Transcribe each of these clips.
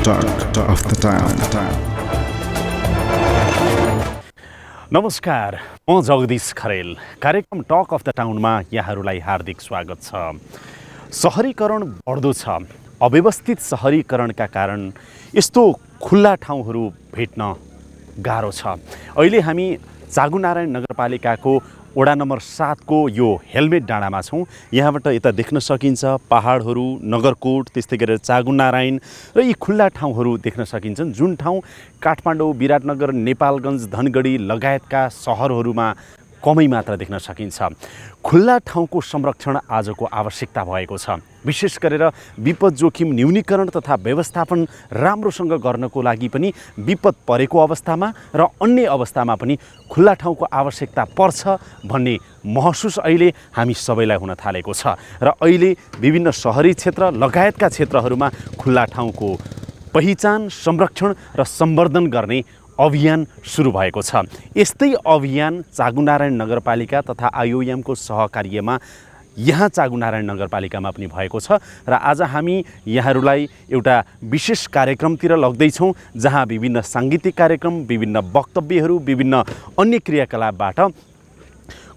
Talk of the Town. नमस्कार, म जगदीश खरेल। कार्यक्रम टक अफ द टाउनमा यहाँहरूलाई हार्दिक स्वागत छ। सहरीकरण बढ्दो छ। अव्यवस्थित सहरीकरणका कारण यस्तो खुल्ला ठाउँहरू भेट्न गाह्रो छ। अहिले हामी चाँगुनारायण नगरपालिकाको वडा नम्बर 7 को यो हेलमेट डाँडामा छौँ। यहाँबाट यता देख्न सकिन्छ पहाडहरू, नगरकोट, त्यस्तै गरेर चाँगुनारायण र यी खुल्ला ठाउँहरू देख्न सकिन्छन्, जुन ठाउँ काठमाडौँ, विराटनगर, नेपालगञ्ज, धनगढी लगायतका सहरहरूमा कमै मात्र देख्न सकिन्छ। खुल्ला ठाउँको संरक्षण आजको आवश्यकता भएको छ। विशेष गरेर विपद जोखिम न्यूनीकरण तथा व्यवस्थापन राम्रोसँग गर्नको लागि पनि विपद परेको अवस्थामा र अन्य अवस्थामा पनि खुल्ला ठाउँको आवश्यकता पर्छ भन्ने महसुस अहिले हामी सबैलाई हुन थालेको छ र अहिले विभिन्न शहरी क्षेत्र लगायतका क्षेत्रहरूमा खुल्ला ठाउँको पहिचान, संरक्षण र सम्वर्धन गर्ने अभियान सुरु भएको छ। यस्तै अभियान चाँगुनारायण नगरपालिका तथा आइओएमको सहकार्यमा यहाँ चाँगुनारायण नगरपालिकामा पनि भएको छ र आज हामी यहाँहरूलाई एउटा विशेष कार्यक्रमतिर लग्दैछौँ, जहाँ विभिन्न साङ्गीतिक कार्यक्रम, विभिन्न वक्तव्यहरू, विभिन्न अन्य क्रियाकलापबाट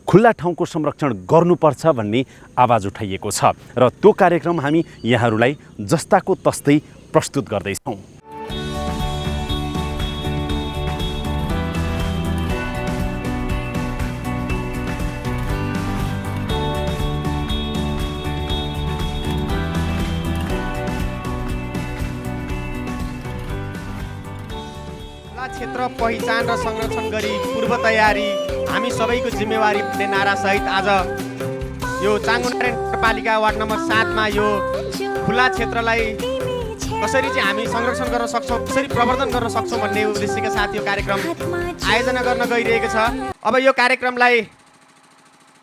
खुल्ला ठाउँको संरक्षण गर्नुपर्छ भन्ने आवाज उठाइएको छ र त्यो कार्यक्रम हामी यहाँहरूलाई जस्ताको तस्तै प्रस्तुत गर्दैछौँ। क्षेत्र पहिचान र संरक्षण गरी पूर्व तयारी हामी सबैको जिम्मेवारी भन्ने नारासहित आज यो चाँगुनारायण नगरपालिका वार्ड नम्बर 7 मा यो खुला क्षेत्रलाई कसरी चाहिँ हामी संरक्षण गर्न सक्छौँ, कसरी प्रवर्धन गर्न सक्छौँ भन्ने उद्देश्यका साथ यो कार्यक्रम आयोजना गर्न गइरहेको छ। अब यो कार्यक्रमलाई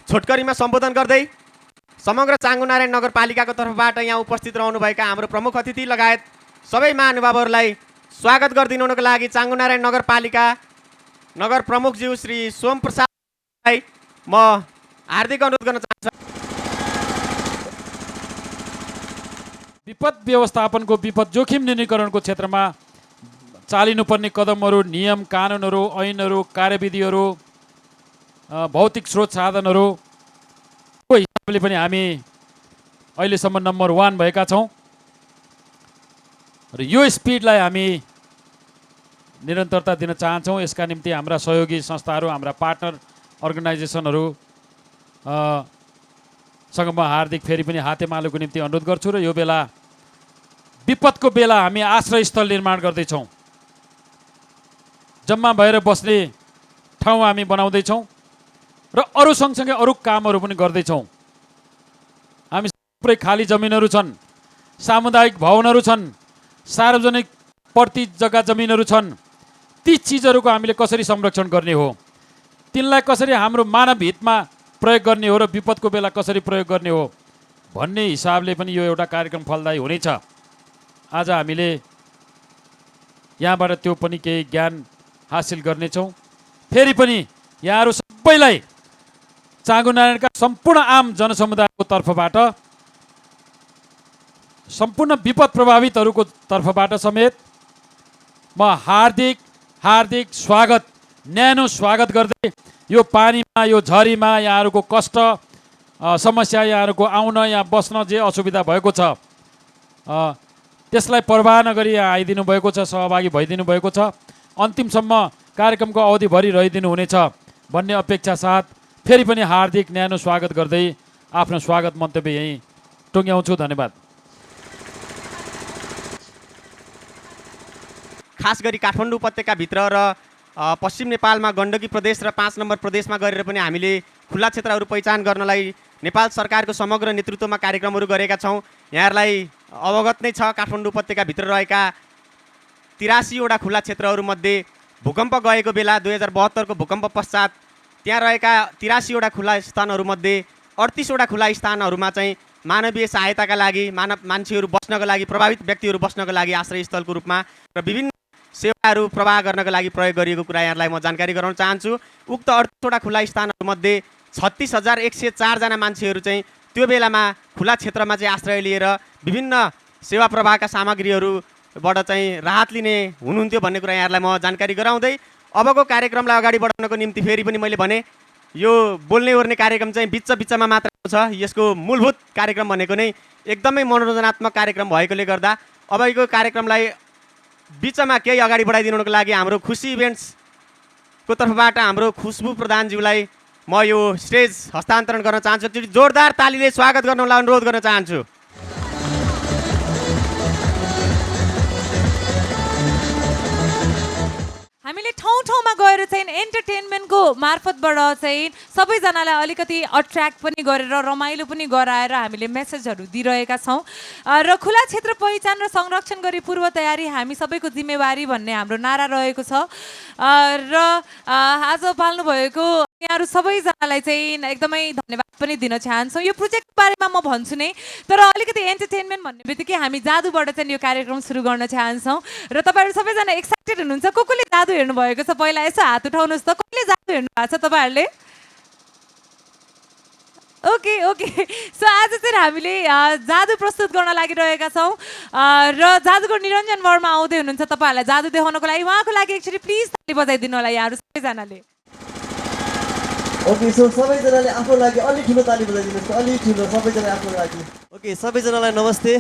छोटकरीमा सम्बोधन गर्दै समग्र चाँगुनारायण नगरपालिकाको तर्फबाट यहाँ उपस्थित रहनुभएका हाम्रो प्रमुख अतिथि लगायत सबै महानुभावहरूलाई स्वागत गरिदिनुको लागि चाँगुनारायण नगरपालिका नगर प्रमुखज्यू श्री सोम प्रसादलाई म हार्दिक अनुरोध गर्न चाहन्छु। विपद व्यवस्थापनको, विपद जोखिम न्यूनीकरणको क्षेत्रमा चालिनुपर्ने कदमहरू, नियम कानुनहरू, ऐनहरू, कार्यविधिहरू, भौतिक स्रोत साधनहरूको हिसाबले पनि हामी अहिलेसम्म नम्बर 1 भएका छौँ र यो स्पिडलाई हामी निरन्तरता दिन चाहन्छौँ। यसका निम्ति हाम्रा सहयोगी संस्थाहरू, हाम्रा पार्टनर अर्गनाइजेसनहरू सँग म हार्दिक फेरि पनि हातेमालोको निम्ति अनुरोध गर्छु र यो बेला विपदको बेला हामी आश्रय स्थल निर्माण गर्दैछौँ। जम्मा भएर बस्ने ठाउँ हामी बनाउँदैछौँ र अरू सँगसँगै अरू कामहरू पनि गर्दैछौँ। हामी थुप्रै खाली जमिनहरू छन्, सामुदायिक भवनहरू छन्, सार्वजनिक प्रति जग्गा जमिनहरू छन्। ती चिजहरूको हामीले कसरी संरक्षण गर्ने हो, तिनलाई कसरी हाम्रो मानव हितमा प्रयोग गर्ने हो र विपदको बेला कसरी प्रयोग गर्ने हो भन्ने हिसाबले पनि यो एउटा कार्यक्रम फलदायी हुनेछ। आज हामीले यहाँबाट त्यो पनि केही ज्ञान हासिल गर्नेछौँ। फेरि पनि यहाँहरू सबैलाई चाँगुनारायणका सम्पूर्ण आम जनसमुदायको तर्फबाट, सम्पूर्ण विपद प्रभावितहरूको तर्फबाट समेत म हार्दिक स्वागत, न्यानो स्वागत गर्दै यो पानीमा, यो झरीमा यहाँहरूको कष्ट समस्या, यहाँहरूको आउन, यहाँ बस्न जे असुविधा भएको छ त्यसलाई परवाह नगरी यहाँ आइदिनु भएको छ, सहभागी भइदिनु भएको छ। अन्तिमसम्म कार्यक्रमको अवधिभरि रहिदिनु हुनेछ भन्ने अपेक्षा साथ फेरि पनि हार्दिक न्यानो स्वागत गर्दै आफ्नो स्वागत मन्तव्य यहीँ टुङ्ग्याउँछु। धन्यवाद। खास गरी काठमाडौँ उपत्यकाभित्र र पश्चिम नेपालमा गण्डकी प्रदेश र 5 नम्बर प्रदेशमा गरेर पनि हामीले खुल्ला क्षेत्रहरू पहिचान गर्नलाई नेपाल सरकारको समग्र नेतृत्वमा कार्यक्रमहरू गरेका छौँ। यहाँहरूलाई अवगत नै छ, काठमाडौँ उपत्यकाभित्र रहेका 83 वटा खुल्ला क्षेत्रहरूमध्ये भूकम्प गएको बेला 2072 को भूकम्प पश्चात त्यहाँ रहेका 83 वटा खुल्ला स्थानहरूमध्ये 38 वटा खुल्ला स्थानहरूमा चाहिँ मानवीय सहायताका लागि, मान्छेहरू बस्नको लागि, प्रभावित व्यक्तिहरू बस्नको लागि आश्रय स्थलको रूपमा र विभिन्न सेवाहरू प्रवाह गर्नको लागि प्रयोग गरिएको कुरा यहाँलाई म जानकारी गराउन चाहन्छु। उक्त 38 वटा खुल्ला स्थानहरूमध्ये 36,104 जना मान्छेहरू चाहिँ त्यो बेलामा खुल्ला क्षेत्रमा चाहिँ आश्रय लिएर विभिन्न सेवा प्रवाहका सामग्रीहरू बाट चाहिँ राहत लिने हुनुहुन्थ्यो भन्ने कुरा यहाँहरूलाई म जानकारी गराउँदै अबको कार्यक्रमलाई अगाडि बढाउनको निम्ति फेरि पनि मैले भने यो बोल्ने ओर्ने कार्यक्रम चाहिँ बिचमा मात्र छ। यसको मूलभूत कार्यक्रम भनेको नै एकदमै मनोरञ्जनात्मक कार्यक्रम भएकोले गर्दा अबको कार्यक्रमलाई बिचमा केही अगाडि बढाइदिनुको लागि हाम्रो खुसी इभेन्ट्सको तर्फबाट हाम्रो खुशबु प्रधानज्यूलाई म यो स्टेज हस्तान्तरण गर्न चाहन्छु। एकचोटि जोरदार तालीले स्वागत गर्नलाई अनुरोध गर्न चाहन्छु। हामीले ठाउँ ठाउँमा गएर चाहिँ एन्टरटेनमेन्टको मार्फतबाट चाहिँ सबैजनालाई अलिकति अट्र्याक्ट पनि गरेर रमाइलो पनि गराएर हामीले मेसेजहरू दिइरहेका छौँ र खुला क्षेत्र पहिचान र संरक्षण गरी पूर्व तयारी हामी सबैको जिम्मेवारी भन्ने हाम्रो नारा रहेको छ र आज पाल्नुभएको यहाँहरू सबैजनालाई चाहिँ एकदमै धन्यवाद पनि दिन चाहन्छौँ। यो प्रोजेक्टको बारेमा म भन्छु नै, तर अलिकति एन्टरटेनमेन्ट भन्ने बित्तिकै हामी जादुबाट चाहिँ यो कार्यक्रम सुरु गर्न चाहन्छौँ र तपाईँहरू सबैजना एक्साइटेड हुनुहुन्छ। कसले जादु हेर्नु भएको छ पहिला यसो हात उठाउनुहोस् त। कसले जादु हेर्नु भएको छ तपाईँहरूले? ओके ओके सो आज चाहिँ हामीले जादु प्रस्तुत गर्न लागिरहेका छौँ र जादुगर निरञ्जन वर्मा आउँदै हुनुहुन्छ तपाईँहरूलाई जादु देखाउनको लागि। उहाँको लागि एकचोटि प्लिज ताली बजाइदिनु होला यहाँहरू सबैजनाले। ओके सो सबैजनाले आफ्नो लागि अलि ठुलो ताली बजाइदिनुहोस्, अलि ठुलो सबैजना आफ्नो लागि। ओके सबैजनालाई नमस्ते।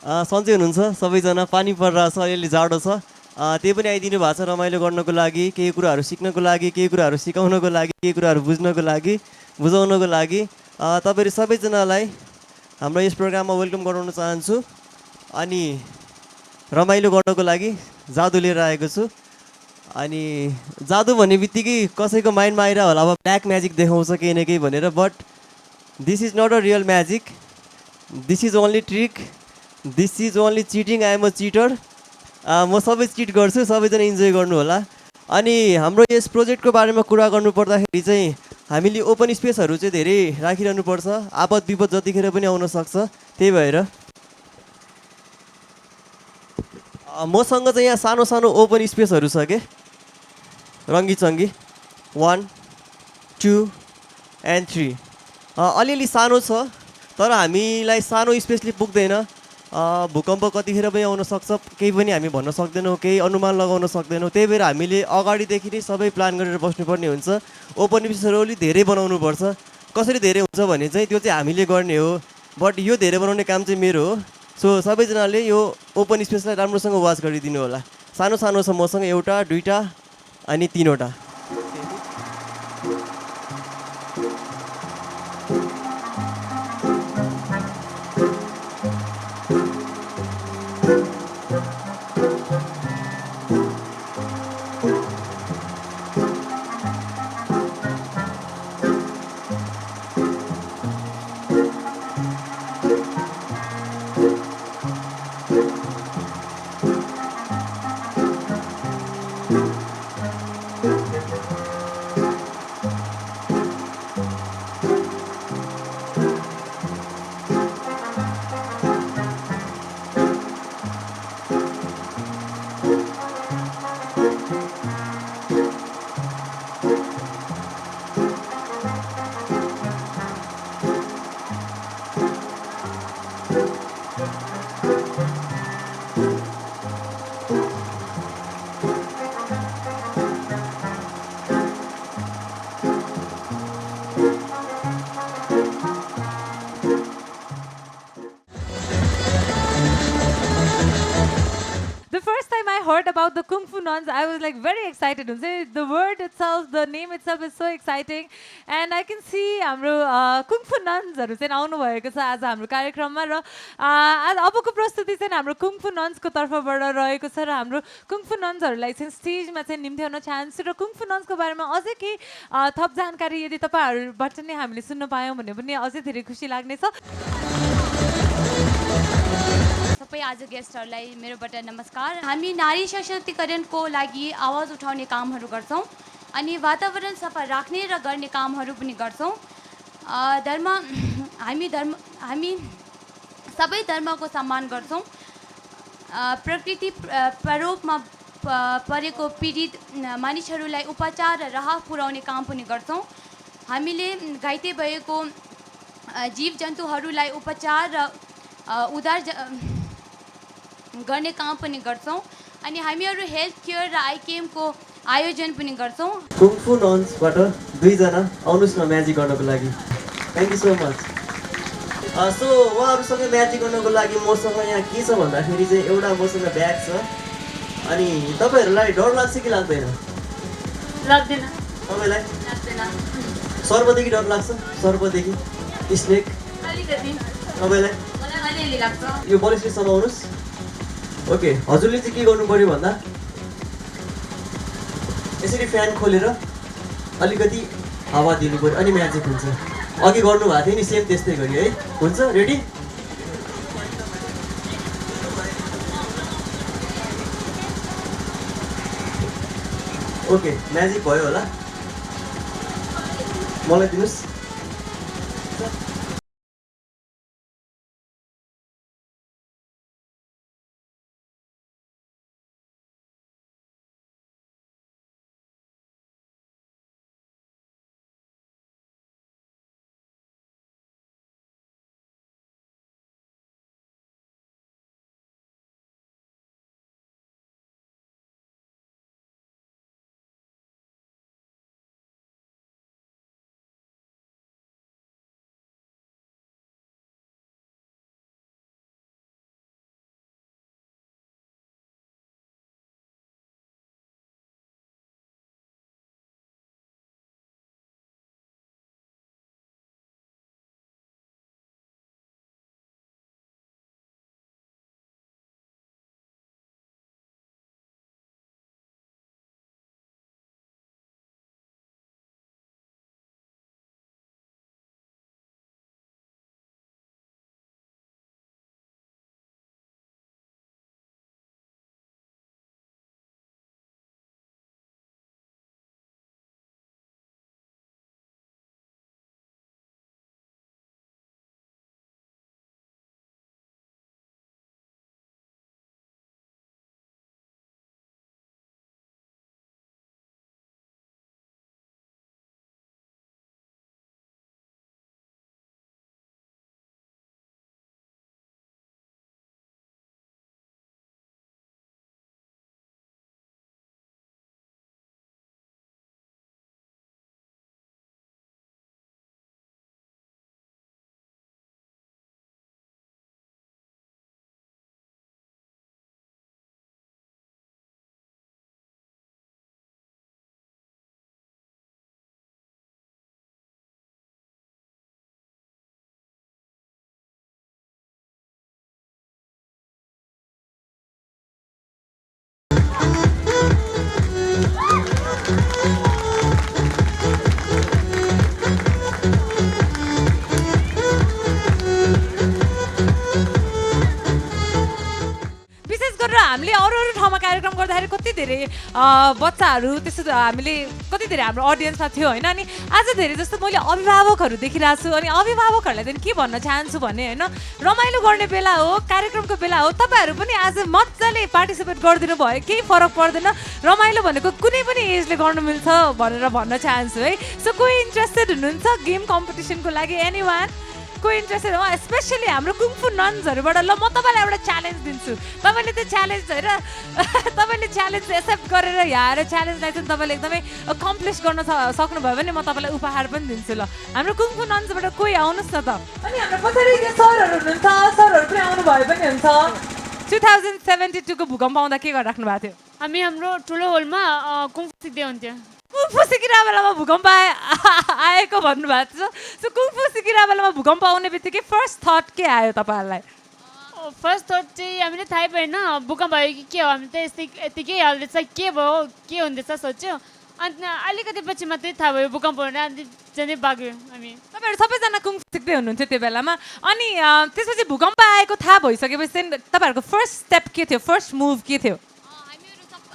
सन्चै हुनुहुन्छ सबैजना? पानी परिरहेछ, अलिअलि जाडो छ, त्यही पनि आइदिनु भएको छ रमाइलो गर्नको लागि, केही कुराहरू सिक्नको लागि, केही कुराहरू सिकाउनको लागि, केही कुराहरू बुझ्नको लागि, बुझाउनको लागि तपाईँहरू सबैजनालाई हाम्रो यस प्रोग्राममा वेलकम गराउन चाहन्छु। अनि रमाइलो गर्नको लागि जादु लिएर आएको छु। अनि जादु भन्ने बित्तिकै कसैको माइन्डमा आइरह होला अब ब्ल्याक म्याजिक देखाउँछ केही न केही भनेर, but this is not a real magic, this is only trick, this is only cheating. I am a cheater. म सबै चिट गर्छु, सबैजना इन्जोय गर्नु होला। अनि हाम्रो यस प्रोजेक्टको बारेमा कुरा गर्नु पर्दाखेरि चाहिँ हामीले ओपन स्पेसहरू चाहिँ धेरै राखिरहनु पर्छ, आपद विपद जतिखेर पनि आउन सक्छ। त्यही भएर मसँग चाहिँ यहाँ सानो सानो ओपन स्पेसहरू छ के, रङ्गी चङ्गी 1 2 एन्ड 3। अलिअलि सानो छ तर हामीलाई सानो स्पेसले पुग्दैन। भूकम्प कतिखेर पनि आउन सक्छ, केही पनि हामी भन्न सक्दैनौँ, केही अनुमान लगाउन सक्दैनौँ। त्यही भएर हामीले अगाडिदेखि नै सबै प्लान गरेर बस्नुपर्ने हुन्छ। ओपन स्पेसहरू अलिक धेरै बनाउनुपर्छ। कसरी धेरै हुन्छ भने चाहिँ त्यो चाहिँ हामीले गर्ने हो, बट यो धेरै बनाउने काम चाहिँ मेरो हो। सो सबैजनाले यो ओपन स्पेसलाई राम्रोसँग वाच गरिदिनु होला। सानो सानो छ मसँग, एउटा दुईवटा अनि तिनवटा। heard about the Kung Fu nuns, I was like very excited. The word itself, the name itself is so exciting. And I can see हाम्रो Kung Fu nunsहरू चाहिँ आउनु भएको छ आज हाम्रो कार्यक्रममा र आज अबको प्रस्तुति चाहिँ हाम्रो Kung Fu nunsको तर्फबाट रहेको छ र हाम्रो Kung Fu nunsहरूलाई चाहिँ स्टेजमा चाहिँ निम्त्याउन चाहन्छु र Kung Fu nunsको बारेमा अझै केही थप जानकारी यदि तपाईहरुबाट नै हामीले सुन्न पायौं भने पनि अझै धेरै खुसी लाग्नेछ। सबै आज गेस्टहरूलाई मेरोबाट नमस्कार। हामी नारी सशक्तिकरणको लागि आवाज उठाउने कामहरू गर्छौं अनि वातावरण सफा राख्ने र गर्ने कामहरू पनि गर्छौं। हामी सबै धर्मको सम्मान गर्छौं। प्रकृति प्रकोपमा परेको पीडित मानिसहरूलाई उपचार र राहत पुर्याउने काम पनि गर्छौं। हामीले घाइते भएको जीव जन्तुहरूलाई उपचार र गर्ने काम पनि गर्छौँ अनि हामीहरू हेल्थ केयर र आइकेएमको आयोजन पनि गर्छौँ। कुङफु नन्सबाट दुईजना आउनुहोस् न म्याजिक गर्नको लागि। Thank you so much. So उहाँहरूसँग म्याजिक गर्नको लागि मसँग यहाँ के छ भन्दाखेरि चाहिँ एउटा मसँग ब्याग छ। अनि तपाईँहरूलाई डर लाग्छ कि लाग्दैन? लाग्दैन। तपाईँलाई लाग्दैन। सर्पदेखि डर लाग्छ? सर्पदेखि? स्नेक? अलिकति। तपाईँलाई? मलाई अलिअलि लाग्छ। यो बलिस्टिक समाउनुहोस्। ओके, हजुरले चाहिँ के गर्नु पऱ्यो भन्दा यसरी फ्यान खोलेर अलिकति हावा दिनु पऱ्यो अनि म्याजिक हुन्छ। अघि गर्नुभएको थियो नि सेम त्यस्तै गरी है। हुन्छ, रेडी? ओके, म्याजिक भयो होला। मलाई दिनुहोस्। हामीले अरू अरू ठाउँमा कार्यक्रम गर्दाखेरि कति धेरै बच्चाहरू त्यस्तो हामीले कति धेरै हाम्रो अडियन्समा थियो होइन। अनि आज धेरै जस्तो मैले अभिभावकहरू देखिरहेको छु। अनि अभिभावकहरूलाई चाहिँ के भन्न चाहन्छु भने होइन, रमाइलो गर्ने बेला हो, कार्यक्रमको बेला हो, तपाईँहरू पनि आज मजाले पार्टिसिपेट गरिदिनु भयो, केही फरक पर्दैन। रमाइलो भनेको कुनै पनि एजले गर्नु मिल्छ भनेर भन्न चाहन्छु है। सो कोही इन्ट्रेस्टेड हुनुहुन्छ गेम कम्पिटिसनको लागि? एनीवान कोही इन्ट्रेस्टेड हो? स्पेसली हाम्रो कुङफु नन्सहरूबाट ल म तपाईँलाई एउटा च्यालेन्ज दिन्छु। तपाईँले त्यो च्यालेन्ज होइन तपाईँले च्यालेन्ज एक्सेप्ट गरेर यहाँ आएर च्यालेन्जलाई चाहिँ तपाईँले एकदमै कम्प्लिस गर्न सक्नुभयो भने म तपाईँलाई उपहार पनि दिन्छु। ल हाम्रो कुङफु नन्सबाट कोही आउनुहोस् न त। अनि हाम्रो पछाडि सरहरू हुनुहुन्छ, सरहरू पनि आउनुभयो पनि हुन्छ। 2072 को भूकम्प आउँदा के गरिराख्नु भएको थियो? हामी हाम्रो ठुलो होलमा कुङफु सिक्दै हुन्थ्यो। कुङफु सिकिरहेको बेलामा भूकम्प आएको भन्नुभएको छ। सो कुङफु सिकिरहेको बेलामा भूकम्प आउने बित्तिकै फर्स्ट थट के आयो तपाईँहरूलाई? फर्स्ट थट चाहिँ हामीले थाहै भएन भूकम्प भयो कि के हो। हामी त यतिकै हाल्दैछ के भयो के हुँदैछ सोच्यो। अन्त अलिकति पछि मात्रै थाहा भयो भूकम्प भनेर। अन्त झनै बाग्यो हामी। तपाईँहरू सबैजना कुङफु सिक्दै हुनुहुन्थ्यो त्यो बेलामा। अनि त्यसपछि भूकम्प आएको थाहा भइसकेपछि चाहिँ तपाईँहरूको फर्स्ट स्टेप के थियो, फर्स्ट मुभ के थियो?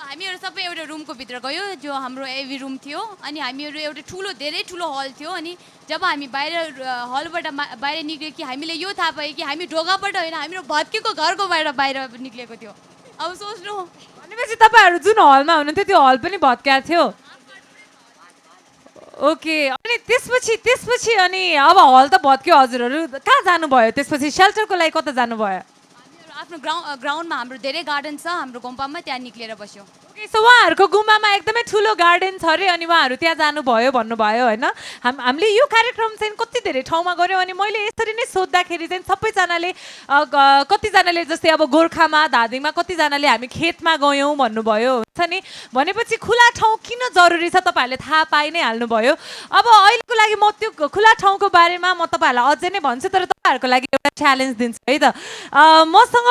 हामीहरू सबै एउटा रुमको भित्र गयो जो हाम्रो एभी रुम थियो। अनि हामीहरू एउटा ठुलो धेरै ठुलो हल थियो। अनि जब हामी बाहिर हलबाट बाहिर निक्ल्यो कि हामीले यो थाहा पायो कि हामी ढोकाबाट होइन हाम्रो भत्केको घरको बाहिर निक्लेको थियो। अब सोच्नु भनेपछि तपाईँहरू जुन हलमा हुनुहुन्थ्यो त्यो हल पनि भत्किएको थियो? ओके। अनि त्यसपछि अनि अब हल त भत्क्यो, हजुरहरू कहाँ जानुभयो त्यसपछि? सेल्टरको लागि कता जानुभयो? आफ्नो ग्राउन्डमा हाम्रो धेरै गार्डन छ हाम्रो कम्पाउन्डमा, त्यहाँ निक्लेर बस्यौँ। सो उहाँहरूको गुम्बामा एकदमै ठुलो गार्डन छ अरे अनि उहाँहरू त्यहाँ जानुभयो भन्नुभयो होइन। हामीले यो कार्यक्रम चाहिँ कति धेरै ठाउँमा गऱ्यौँ अनि मैले यसरी नै सोद्धाखेरि चाहिँ सबैजनाले कतिजनाले जस्तै अब गोर्खामा धादिङमा कतिजनाले हामी खेतमा गयौँ भन्नुभयो हुन्छ नि। भनेपछि खुला ठाउँ किन जरुरी छ तपाईँहरूले थाहा पाइ नै हाल्नुभयो। अब अहिलेको लागि म त्यो खुला ठाउँको बारेमा म तपाईँहरूलाई अझै नै भन्छु, तर तपाईँहरूको लागि एउटा च्यालेन्ज दिन्छु है त। मसँग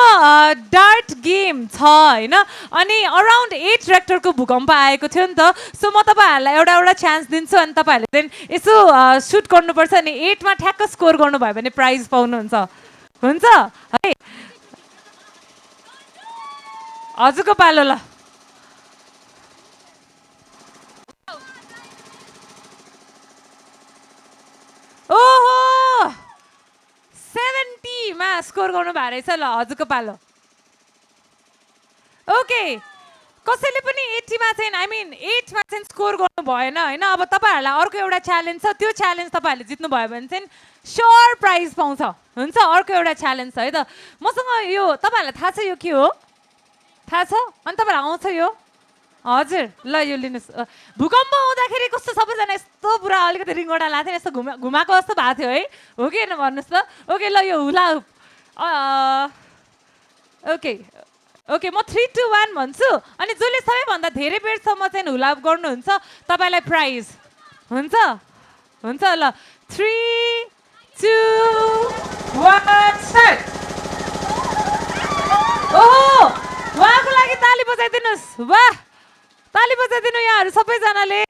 डार्ट गेम छ होइन अनि अराउन्ड 8 रेक्टरको भूकम्प आएको थियो नि त। सो म तपाईँहरूलाई एउटा चान्स दिन्छु अनि तपाईँहरूले चाहिँ यसो सुट गर्नुपर्छ अनि 8मा ठ्याक्क स्कोर गर्नुभयो भने प्राइज पाउनुहुन्छ। हुन्छ है हजुरको पालो ल। ओहो 70मा स्कोर गर्नु भएको रहेछ ल हजुरको पालो। ओके कसैले पनि 80मा चाहिँ आई मिन 8मा चाहिँ स्कोर गर्नु भएन होइन। अब तपाईँहरूलाई अर्को एउटा च्यालेन्ज छ, त्यो च्यालेन्ज तपाईँहरूले जित्नुभयो भने चाहिँ स्योर प्राइज पाउँछ। हुन्छ अर्को एउटा च्यालेन्ज छ है त मसँग। यो तपाईँहरूलाई थाहा छ यो के हो? थाहा छ? अनि तपाईँलाई आउँछ यो? हजुर ल यो लिनुहोस्। भूकम्प आउँदाखेरि कस्तो सबैजना यस्तो पुरा अलिकति रिङ्गोडा लाएको थियो, यस्तो घुमाएको जस्तो भएको थियो है, हो कि होइन भन्नुहोस् त। ओके ल यो हुला ओके ओके म 3, 2, 1 भन्छु अनि जसले सबैभन्दा धेरै बेरसम्म चाहिँ हुलाप गर्नुहुन्छ तपाईँलाई प्राइज हुन्छ। हुन्छ ल 3, 2, 1 स्टार्ट। ओहो उहाँको लागि ताली बजाइदिनुहोस्। वाह ताली बजाइदिनु यहाँहरू सबैजनाले।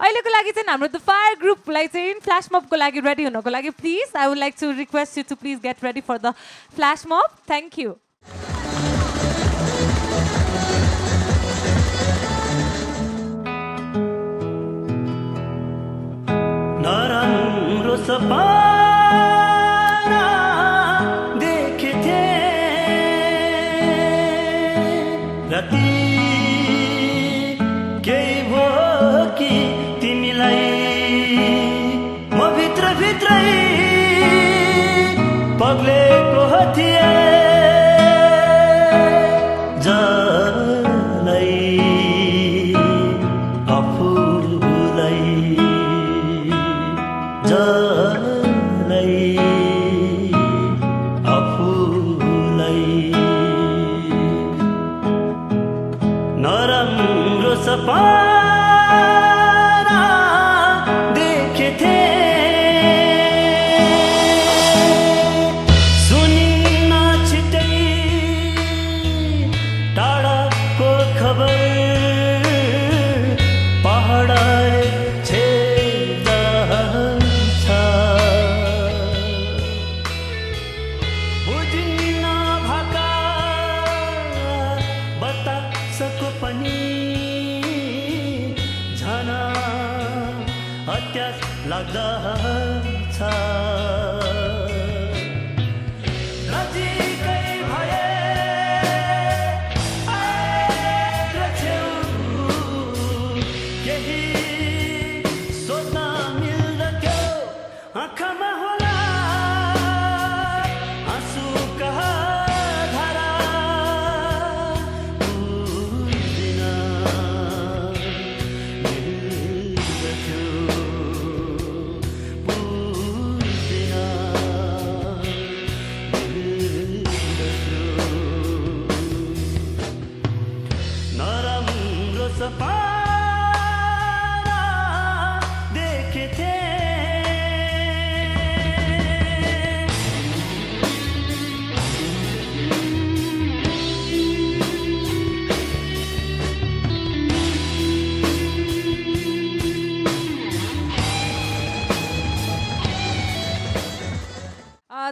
अहिलेको लागि चाहिँ हाम्रो द फायर ग्रुपलाई चाहिँ फ्ल्यास मबको लागि रेडी हुनको लागि please I would like to request you to please get ready for the flash mob. Thank you. नराम्रो सपना देखेथे राति केही भयो कि तिमीलाई म भित्र भित्रै पग्लेको थिए जलाई आफूलाई जलाई आफूलाई नराम्रो सपना देखेथे सुनिन छिटै टाढाको खबर पहाड लाग्दछ नजिकै भए आएर छेउ केही सोध्न मिल्दथ्यो आँखामा होला आँसुका धारा बुझ्दिन मिल्दथ्यो नराम्रो सपना देखेथे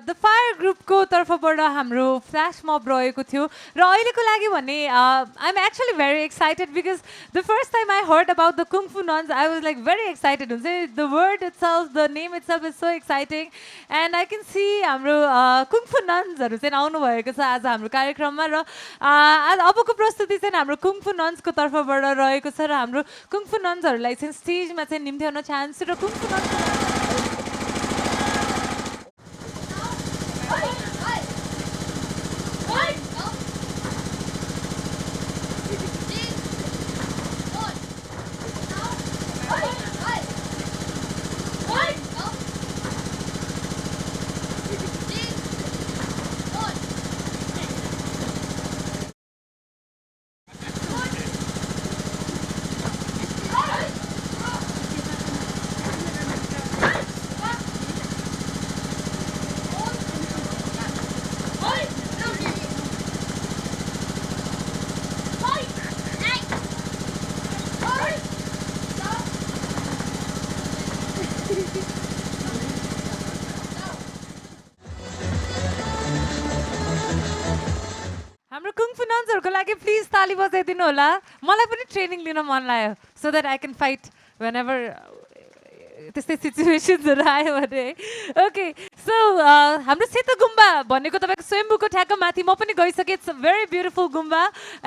द फायर ग्रुपको तर्फबाट हाम्रो फ्ल्यास मब रहेको थियो र अहिलेको लागि भने I am actually very excited because the first time I heard about the kung fu nuns I was like very excited हुन्छ the word itself the name itself is so exciting and I can see हाम्रो kung फु नन्सहरू चाहिँ आउनुभएको छ आज हाम्रो कार्यक्रममा र आज अबको प्रस्तुति चाहिँ हाम्रो कुङ फु नन्सको तर्फबाट रहेको छ र हाम्रो कुङ फु नन्सहरूलाई चाहिँ स्टेजमा चाहिँ निम्त्याउन चाहन्छु र कुङ फु नन्स हाम्रो कुङफु नन्सहरूको लागि प्लिज ताली बजाइदिनु होला मलाई पनि ट्रेनिङ लिन मन लाग्यो so that I can fight when ever त्यस्तै सिचुएसन्सहरू आयो भने ओके सो हाम्रो सेतो गुम्बा भनेको तपाईँको स्वयम्भूको ठ्याक्क माथि म पनि गइसकेँ it's a very beautiful gompa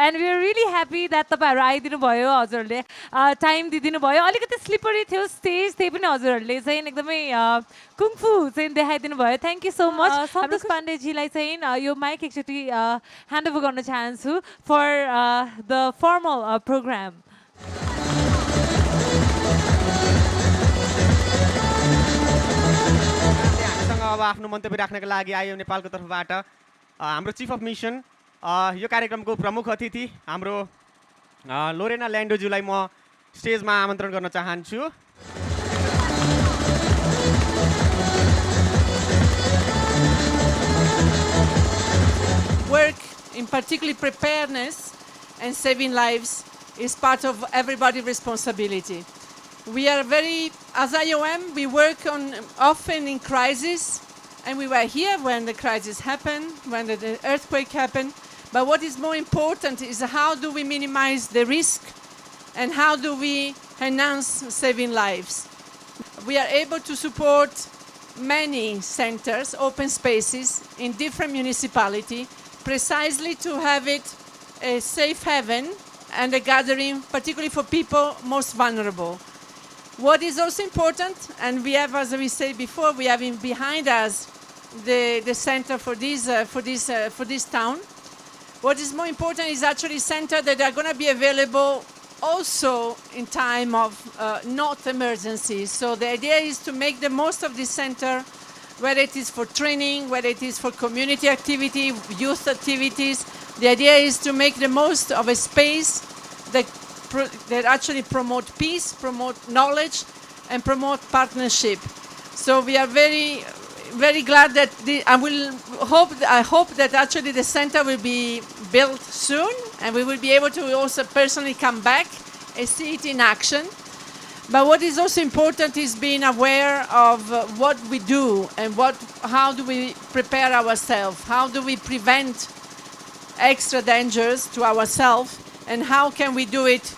and we are really happy that तपाईँहरू आइदिनु भयो हजुरहरूले टाइम दिइदिनु भयो अलिकति स्लिपरी थियो स्टेज त्यही पनि हजुरहरूले चाहिँ एकदमै कुङफु चाहिँ देखाइदिनु भयो थ्याङ्क यू सो मच सन्तोष पाण्डेजीलाई चाहिँ यो माइक एकचोटि ह्यान्ड ओभर गर्न चाहन्छु फर द फर्मल प्रोग्राम अब आफ्नो मन्तव्य राख्नका लागि आयो नेपालको तर्फबाट हाम्रो चिफ अफ मिसन यो कार्यक्रमको प्रमुख अतिथि हाम्रो लोरेना ल्यान्डोज्यूलाई म स्टेजमा आमन्त्रण गर्न चाहन्छु Work, in particularly preparedness and saving lives, is part of everybody's responsibility. We are very, as IOM, we work on often in crisis, and we were here when the crisis happened, when the earthquake happened. But what is more important is how do we minimize the risk and how do we enhance saving lives. We are able to support many centers, open spaces in different municipalities, precisely to have it a safe haven and a gathering, particularly for people most vulnerable. What is also important, and we have, as we said before, we have behind us the center for this town. What is more important is actually centers that are going to be available also in time of not emergencies. So the idea is to make the most of this center, whether it is for training, whether it is for community activity, youth activities. The idea is to make the most of a space that actually promote peace, promote knowledge, and promote partnership. So we are very, very glad that I hope that actually the center will be built soon, and we will be able to also personally come back and see it in action. But what is also important is being aware of what we do and how do we prepare ourselves, how do we prevent extra dangers to ourselves, and how can we do it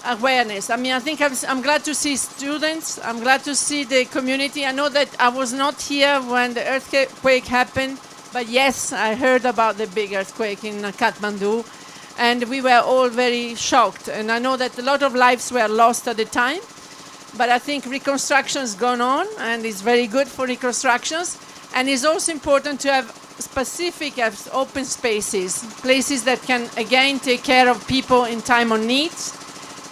awareness. I mean, I think I'm glad to see students, I'm glad to see the community. I know that I was not here when the earthquake happened, but yes, I heard about the big earthquake in Kathmandu, and we were all very shocked. And I know that a lot of lives were lost at the time, but I think reconstruction's gone on, and it's very good for reconstructions. And it's also important to have specific open spaces, places that can, again, take care of people in time of needs,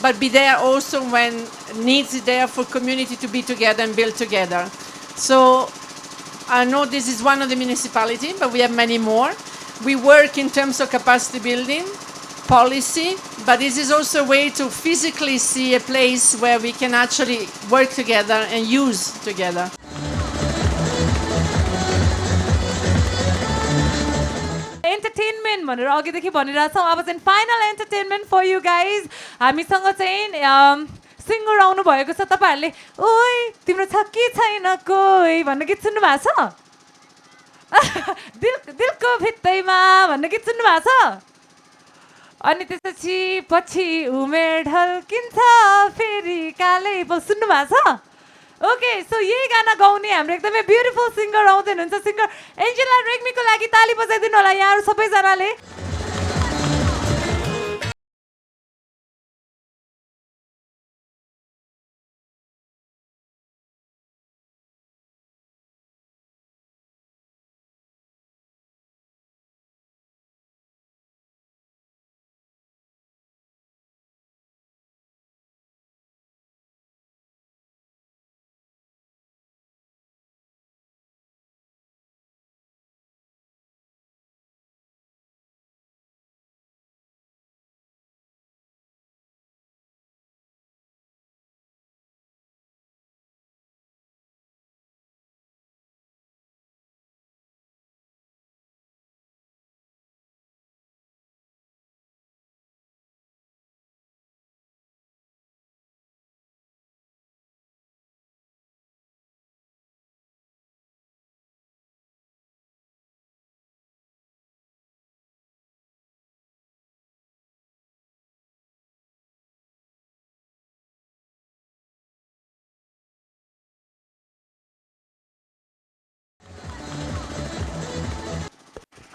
but be there also when needs is there for community to be together and build together. So I know this is one of the municipalities, but we have many more. We work in terms of capacity building, policy, but this is also a way to physically see a place where we can actually work together and use together. Entertainment भनेर अघिदेखि भनिरहेको छौँ अब चाहिँ final entertainment for you guys हामीसँग चाहिँ singer आउनु भएको छ तपाईँहरूले ओइ तिम्रो छ कि छैन कोही भन्ने गीत सुन्नु भएको छ दिलको भित्तैमा भन्ने गीत सुन्नु भएको छ अनि त्यसपछि पछि उमेर ढल्किन्छ फेरि कालै सुन्नु भएको छ ओके सो यही गाना गाउने हाम्रो एकदमै ब्युटिफुल सिङ्गर आउँदै हुनुहुन्छ सिङ्गर एन्जेला रेग्मीको लागि ताली बजाइदिनु होला यहाँहरू सबैजनाले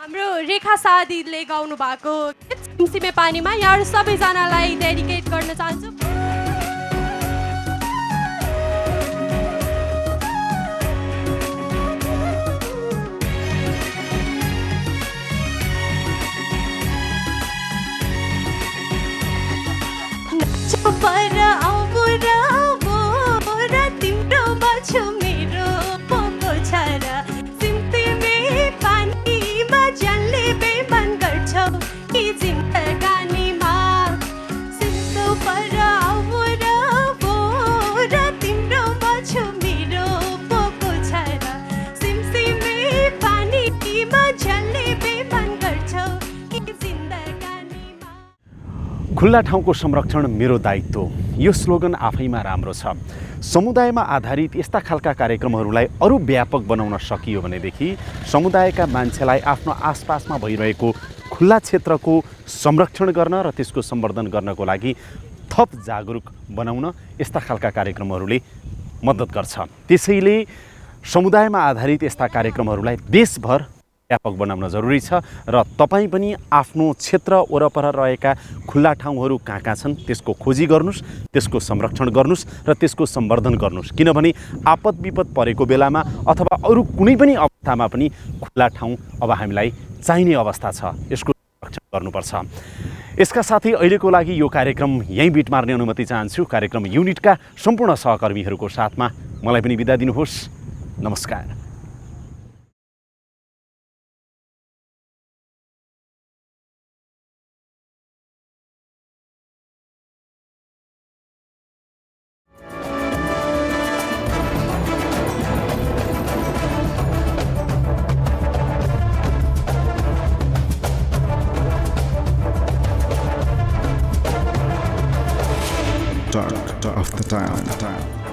हाम्रो रेखा सादीले गाउनु भएको सिमसिमे पानीमा यहाँ सबैजनालाई डेडिकेट गर्न चाहन्छु। पर आऊ र तिम्रो बछु मेरो पोको छ र सिमसिमे पानीमा जलले बेमन गर्छौ कि जिन्दगानीमा सिम्तो पर आऊ र तिम्रो बछु मेरो पोको छ र सिमसिमे पानीमा जलले बेमन गर्छौ कि जिन्दगानीमा। खुल्ला ठाउँको संरक्षण मेरो दायित्व, यो स्लोगन आफैमा राम्रो छ। समुदायमा आधारित यस्ता खालका कार्यक्रमहरूलाई अरू व्यापक बनाउन सकियो भनेदेखि समुदायका मान्छेलाई आफ्नो आसपासमा भइरहेको खुल्ला क्षेत्रको संरक्षण गर्न र त्यसको सम्वर्धन गर्नको लागि थप जागरुक बनाउन यस्ता खालका कार्यक्रमहरूले मद्दत गर्छ। त्यसैले समुदायमा आधारित यस्ता कार्यक्रमहरूलाई देशभर व्यापक बनाउन जरुरी छ र तपाईँ पनि आफ्नो क्षेत्र वरपर रहेका खुल्ला ठाउँहरू कहाँ कहाँ छन् त्यसको खोजी गर्नुहोस्, त्यसको संरक्षण गर्नुहोस् र त्यसको सम्वर्धन गर्नुहोस्। किनभने आपद विपद परेको बेलामा अथवा अरू कुनै पनि अवस्थामा पनि खुल्ला ठाउँ अब हामीलाई चाहिने अवस्था छ, यसको संरक्षण गर्नुपर्छ। यसका साथै अहिलेको लागि यो कार्यक्रम यहीँ बिट मार्ने अनुमति चाहन्छु। कार्यक्रम युनिटका सम्पूर्ण सहकर्मीहरूको साथमा मलाई पनि बिदा दिनुहोस्। नमस्कार। Talk of the town.